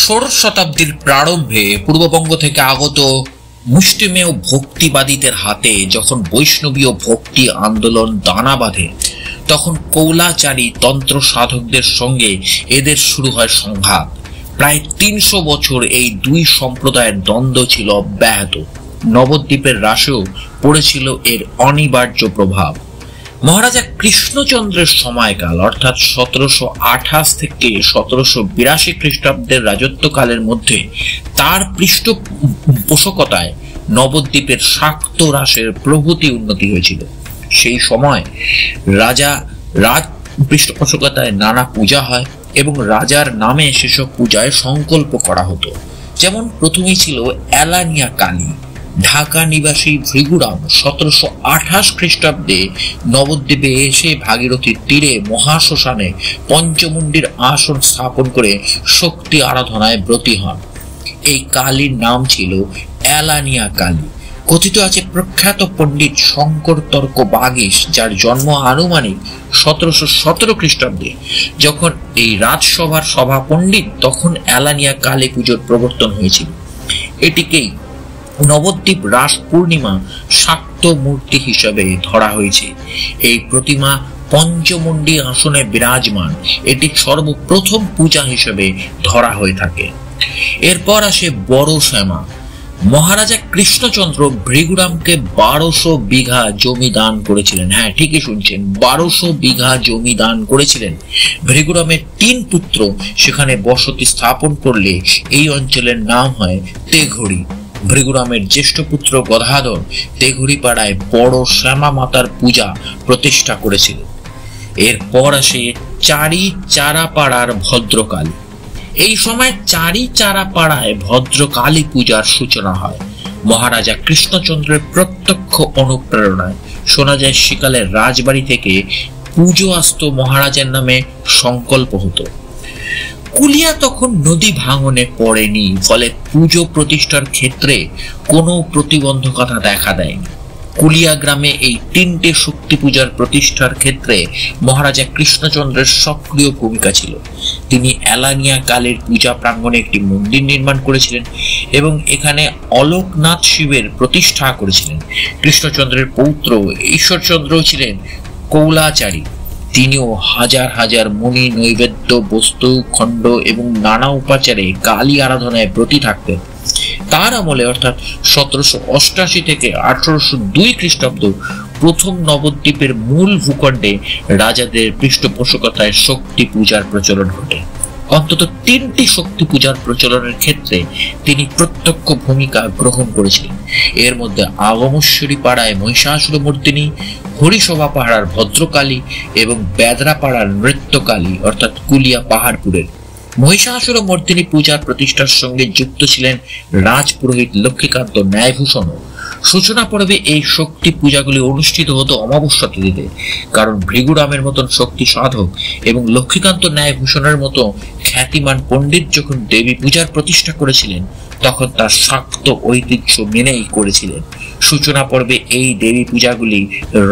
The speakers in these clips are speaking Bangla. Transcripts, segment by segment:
ষোড়শ শতাব্দীর প্রারম্ভে পূর্ববঙ্গ থেকে আগত মুষ্টিমেয় ভক্তিবাদীদের হাতে যখন বৈষ্ণবীয় ভক্তি আন্দোলন দানা বাঁধে, তখন কৌলাচারী তন্ত্র সাধকদের সঙ্গে এদের শুরু হয় সংঘাত। প্রায় ৩০০ বছর এই দুই সম্প্রদায়ের দ্বন্দ্ব ছিল অব্যাহত। নবদ্বীপের রাসেও পড়েছিল এর অনিবার্য প্রভাব। মহারাজা কৃষ্ণচন্দ্রের সময়কাল অর্থাৎ ১৭২৮ থেকে ১৭৮২ খ্রিস্টাব্দের রাজত্বকালের মধ্যে তার পৃষ্ঠপোষকতায় নবদ্বীপের শাক্ত রাসের প্রভূতি উন্নতি হয়েছিল। সেই সময় রাজ পৃষ্ঠপোষকতায় নানা পূজা হয় এবং রাজার নামে সেসব পূজায় সংকল্প করা হতো। যেমন প্রথমেই ছিল এলানিয়া কালী। ঢাকা নিবাসী ভৃগুরাম ১৭২৮ খ্রিস্টাব্দে নবদ্বীপে এসে ভাগীরথীর তীরে মহাশ্মশানে পঞ্চমুণ্ডির আসন স্থাপন করে শক্তি আরাধনায় ব্রতী হন। এই কালীর নাম ছিল এলানিয়া কালী। কথিত আছে প্রখ্যাত পণ্ডিত শঙ্কর তর্ক বাগীশ, যার জন্ম আনুমানিক ১৭১৭ খ্রিস্টাব্দে, যখন এই রাজসভার সভা পণ্ডিত, তখন এলানিয়া কালী পুজোর প্রবর্তন হয়েছিল। এটিকেই নবদ্বীপ রাস পূর্ণিমা শাক্ত মূর্তি হিসেবে ধরা হয়েছে। এই প্রতিমা পঞ্চমুণ্ডী আসনে বিরাজমান। এটি সর্বপ্রথম পূজা হিসেবে ধরা হয়ে থাকে। এরপর আসে বড় শ্যামা। মহারাজা কৃষ্ণচন্দ্র ভৃগুরামকে ১২০০ বিঘা জমি দান করেছিলেন। হ্যাঁ, ঠিকই শুনছেন, ১২০০ বিঘা জমি দান করেছিলেন। ভৃগুরামের ৩ পুত্র সেখানে বসতি স্থাপন করলে এই অঞ্চলের নাম হয় তেঘড়ি। ভৃগুরামের জ্যেষ্ঠ পুত্র গদাধর তেঘড়ি পাড়ায় বড় শ্যামা মাতার পূজা প্রতিষ্ঠা করেছিলেন। এরপর আসে চারি চারা পাড়ার ভদ্রকালী। এই সময় চারি চারা পাড়ায় ভদ্রকালী পূজার সূচনা হয়। মহারাজা কৃষ্ণচন্দ্রের প্রত্যক্ষ অনুপ্রেরণায় শোনা যায় সেকালের রাজবাড়ি থেকে পুজো আসত মহারাজের নামে সংকল্প হতো। কুলিয়া তখন নদী ভাঙনে পড়েনি, ফলে পুজো প্রতিষ্ঠার ক্ষেত্রে কোনো প্রতিবন্ধকতা দেখা দেয়নি। কুলিয়া গ্রামে এই ৩টে শক্তি পূজার প্রতিষ্ঠার ক্ষেত্রে মহারাজা কৃষ্ণচন্দ্রের সক্রিয় ভূমিকা ছিল। তিনি এলানিয়া কালীর পূজা প্রাঙ্গণে একটি মন্দির নির্মাণ করেছিলেন এবং এখানে অলোকনাথ শিবের প্রতিষ্ঠা করেছিলেন। কৃষ্ণচন্দ্রের পৌত্র ঈশ্বরচন্দ্র ছিলেন কৌলাচারী। তিনিও হাজার হাজার মণি, নৈবেদ্য, বস্তু খণ্ড এবং নানা উপাচারে কালী আরাধনায় ব্রতী থাকতেন। তার আমলে অর্থাৎ ১৭৮৮ থেকে ১৮০২ খ্রিস্টাব্দ প্রথম নবদ্বীপের মূল ভূখণ্ডে রাজাদের পৃষ্ঠপোষকতায় শক্তি পূজার প্রচলন ঘটে। অন্তত ৩টি শক্তি পূজার প্রচলনের ক্ষেত্রে তিনি প্রত্যক্ষ ভূমিকা গ্রহণ করেছিলেন। এর মধ্যে আগমেশ্বরী পাড়ায় মহিষাসুরমর্দিনী, হরিসভা পাহাড়ার ভদ্রকালী এবং বেদরা পাড়ার নৃত্যকালী অর্থাৎ কুলিয়া পাহাড়পুরের। মহিষাসুরমর্দিনী পূজার প্রতিষ্ঠার সঙ্গে যুক্ত ছিলেন রাজপুরোহিত লক্ষ্মীকান্ত ন্যায়ভূষণ। সূচনা পর্বে এই শক্তি পূজাগুলি অনুষ্ঠিত হতো অমাবস্যা তিথিতে, কারণ ভৃগুরামের মতন শক্তি সাধক এবং লক্ষ্মীকান্ত ন্যায়ভূষণের মতো খ্যাতিমান পণ্ডিত যখন দেবী পূজার প্রতিষ্ঠা করেছিলেন, তখন তার শাক্ত ঐতিহ্য মেনেই করেছিলেন। সূচনা পর্বে এই দেবী পূজাগুলি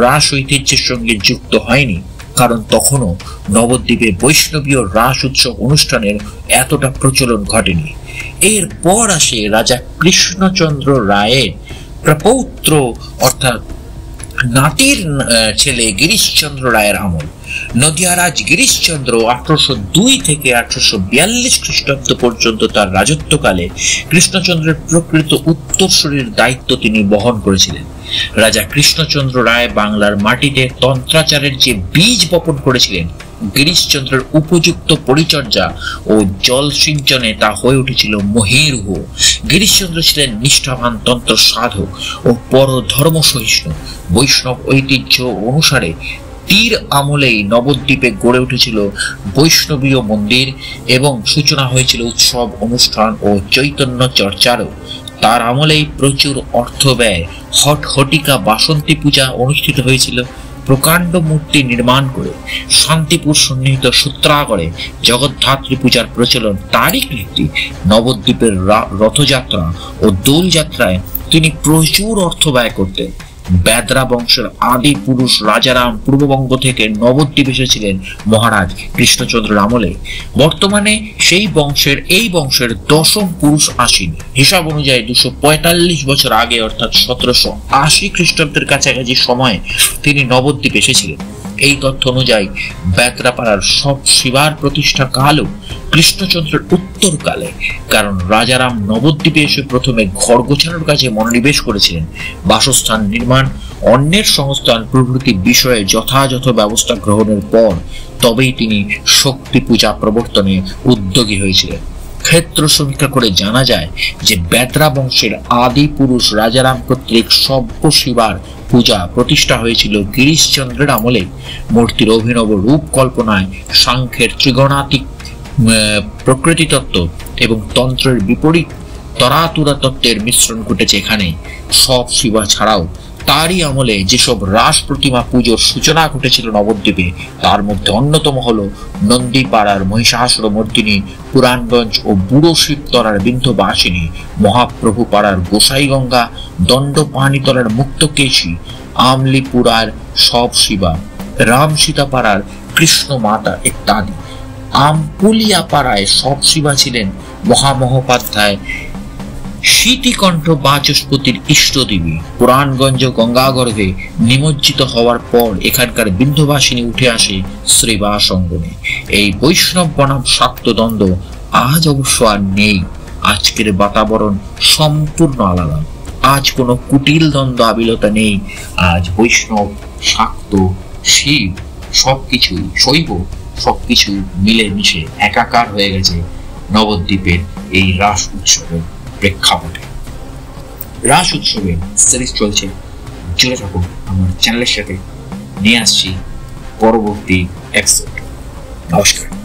রাস ঐতিহ্যের সঙ্গে যুক্ত হয়নি, কারণ তখনও নবদ্বীপে বৈষ্ণবীয় রাস উৎসব অনুষ্ঠানের এতটা প্রচলন ঘটেনি। এরপর আসে রাজা কৃষ্ণচন্দ্র রায়ের প্রপৌত্র অর্থাৎ নাতির ছেলে গিরিশচন্দ্র রায়ের আমল। নদিয়ারাজ গিরিশচন্দ্র ১৮০২ থেকে ১৮৪২ খ্রিস্টাব্দ পর্যন্ত তার রাজত্বকালে কৃষ্ণচন্দ্রের প্রকৃত উত্তরসূরির দায়িত্ব তিনি বহন করেছিলেন। রাজা কৃষ্ণচন্দ্র রায় বাংলার মাটিতে তন্ত্রাচারের যে বীজ বপন করেছিলেন, গিরিশচন্দ্রের উপযুক্ত পরিচর্যা ও জল সিঞ্চনে তা হয়ে উঠেছিল মহীরুহ। গিরিশচন্দ্র ছিলেন নিষ্ঠাবান তন্ত্র সাধক ও পরধর্ম সহিষ্ণু। বৈষ্ণব ঐতিহ্য অনুসারে তীর আমলেই নবদ্বীপে গড়ে উঠেছিল বৈষ্ণবীয় মন্দির এবং সূচনা হয়েছিল উৎসব অনুষ্ঠান ও চৈতন্য চর্চারও। তার আমলেই প্রচুর অর্থ ব্যয় হটহটিকা বাসন্তী পূজা অনুষ্ঠিত হয়েছিল। প্রকাণ্ড মূর্তি নির্মাণ করে শান্তিপুর সন্নিহিত সূত্রাগড়ে জগদ্ধাত্রী পূজার প্রচলন তারই কীর্তি। নবদ্বীপের রথযাত্রা ও দোল যাত্রায় তিনি প্রচুর অর্থ ব্যয় করতেন। বেদরা বংশের আদি পুরুষ রাজারাম পূর্ববঙ্গ থেকে নবদ্বীপ এসেছিলেন মহারাজ কৃষ্ণচন্দ্রের আমলে। বর্তমানে এই বংশের দশম পুরুষ আসীন। হিসাব অনুযায়ী 245 বছর আগে অর্থাৎ 1780 খ্রিস্টাব্দের কাছাকাছি সময়ে তিনি নবদ্বীপ এসেছিলেন। এই তথ্য অনুযায়ী বেদরাপাড়ার সব শিবার প্রতিষ্ঠা কালও কৃষ্ণচন্দ্রের উত্তরকালে, কারণ রাজারাম নবদ্বীপে এসে প্রথমে ঘর গোছানোর কাজে মনোনিবেশ করেছিলেন। বাসস্থান নির্মাণ, অন্যের সংস্থান প্রভৃতি বিষয়ে যথাযথ ব্যবস্থা গ্রহণের পর তবেই তিনি শক্তি পূজা প্রবর্তনে উদ্যোগী হয়েছিলেন। ক্ষেত্র সমীক্ষা করে জানা যায় যে বেদরা বংশের আদি পুরুষ রাজারাম কর্তৃক সভ্য শিবার পূজা প্রতিষ্ঠা হয়েছিল গিরিশচন্দ্রের আমলে। মূর্তির অভিনব রূপ কল্পনায় সাংখ্যের ত্রিগণাত্মিক প্রকৃতি তত্ত্ব এবং তন্ত্রের বিপরীত তরাতুরা তত্ত্বের মিশ্রণ ঘটেছে এখানে। সব শিবা ছাড়াও তারই আমলে যেসব রাস প্রতিমা পুজোর সূচনা ঘটেছিল নবদ্বীপে, তার মধ্যে অন্যতম হল নন্দীপাড়ার মহিষাসুর মর্দিনী, পুরাণগঞ্জ ও বুড়ো শিবতলার বিন্ধ্যবাসিনী, মহাপ্রভু পাড়ার গোসাইগঙ্গা, দণ্ডপানিতলার মুক্তকেশী, আমলিপুরার সব শিবা, রামসীতাপাড়ার কৃষ্ণ মাতা ইত্যাদি। আমপুলিয়া পাড়ায় সব শিবা ছিলেন মহামহোপাধ্যায় শীতিকণ্ঠ বাচস্পতির ইষ্টদেবী। পুরাণগঞ্জ গঙ্গাগর্ভে নিমজ্জিত হওয়ার পর এখানকার বিন্ধ্যবাসিনী উঠে আসে শ্রীবাস অঙ্গনে। এই বৈষ্ণব বনাম শাক্ত দ্বন্দ্ব আজ অবশ্য আর নেই। আজকের বাতাবরণ সম্পূর্ণ আলাদা। আজ কোনো কুটিল দ্বন্দ্ব আবিলতা নেই। আজ বৈষ্ণব, শাক্ত, শিব সবকিছুই, শৈব সবকিছু মিলে মিশে একাকার হয়ে গেছে নবদ্বীপের এই রাস উৎসবের প্রেক্ষাপটে। রাস উৎসবের সিরিজ চলছে, জুড়ে থাকুন আমার চ্যানেলের সাথে। নিয়ে আসছি পরবর্তী এপিসোড। নমস্কার।